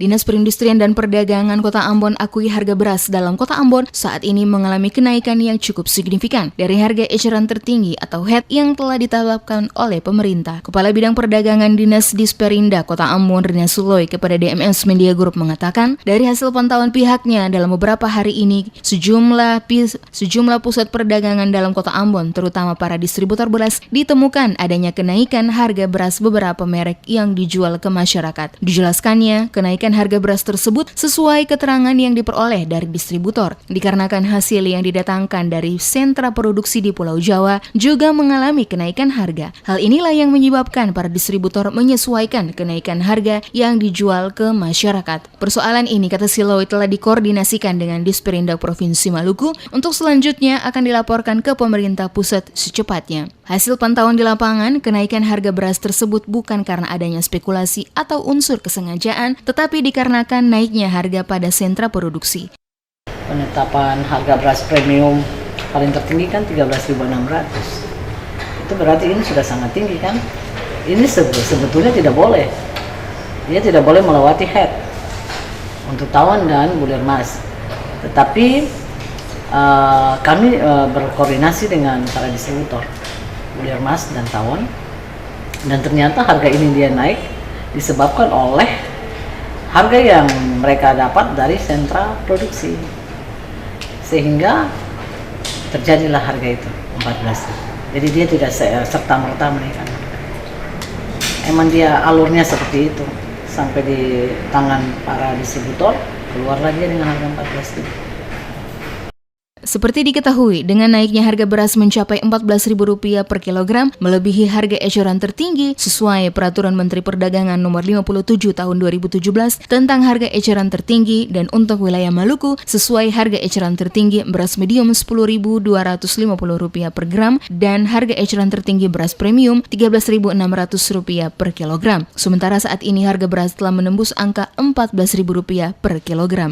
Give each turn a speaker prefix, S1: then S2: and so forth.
S1: Dinas Perindustrian dan Perdagangan Kota Ambon akui harga beras dalam Kota Ambon saat ini mengalami kenaikan yang cukup signifikan dari harga eceran tertinggi atau HET yang telah ditetapkan oleh pemerintah. Kepala Bidang Perdagangan Dinas Disperinda Kota Ambon, Rina Suloy, kepada DMS Media Group mengatakan, dari hasil pantauan pihaknya dalam beberapa hari ini, sejumlah pusat perdagangan dalam Kota Ambon, terutama para distributor beras, ditemukan adanya kenaikan harga beras beberapa merek yang dijual ke masyarakat. Dijelaskannya, kenaikan harga beras tersebut sesuai keterangan yang diperoleh dari distributor, dikarenakan hasil yang didatangkan dari sentra produksi di Pulau Jawa juga mengalami kenaikan harga. Hal inilah yang menyebabkan para distributor menyesuaikan kenaikan harga yang dijual ke masyarakat. Persoalan ini, kata Siloy, telah dikoordinasikan dengan Disperindak Provinsi Maluku untuk selanjutnya akan dilaporkan ke pemerintah pusat secepatnya. Hasil pantauan di lapangan, kenaikan harga beras tersebut bukan karena adanya spekulasi atau unsur kesengajaan, tetapi dikarenakan naiknya harga pada sentra produksi.
S2: Penetapan harga beras premium paling tertinggi kan 13.600. Itu berarti ini sudah sangat tinggi kan? Ini sebetulnya tidak boleh. Dia tidak boleh melewati HET untuk tawon dan bulir emas. Tetapi kami berkoordinasi dengan para distributor bulir emas dan tawon, dan ternyata harga ini dia naik disebabkan oleh harga yang mereka dapat dari sentra produksi, sehingga terjadilah harga itu 14. Jadi dia tidak serta-merta menaikkan. Emang dia alurnya seperti itu, sampai di tangan para distributor keluarlah dia dengan harga 14.000.
S1: Seperti diketahui, dengan naiknya harga beras mencapai Rp14.000 per kilogram, melebihi harga eceran tertinggi sesuai Peraturan Menteri Perdagangan Nomor 57 Tahun 2017 tentang harga eceran tertinggi, dan untuk wilayah Maluku sesuai harga eceran tertinggi beras medium Rp10.250 per gram dan harga eceran tertinggi beras premium Rp13.600 per kilogram. Sementara saat ini harga beras telah menembus angka Rp14.000 per kilogram.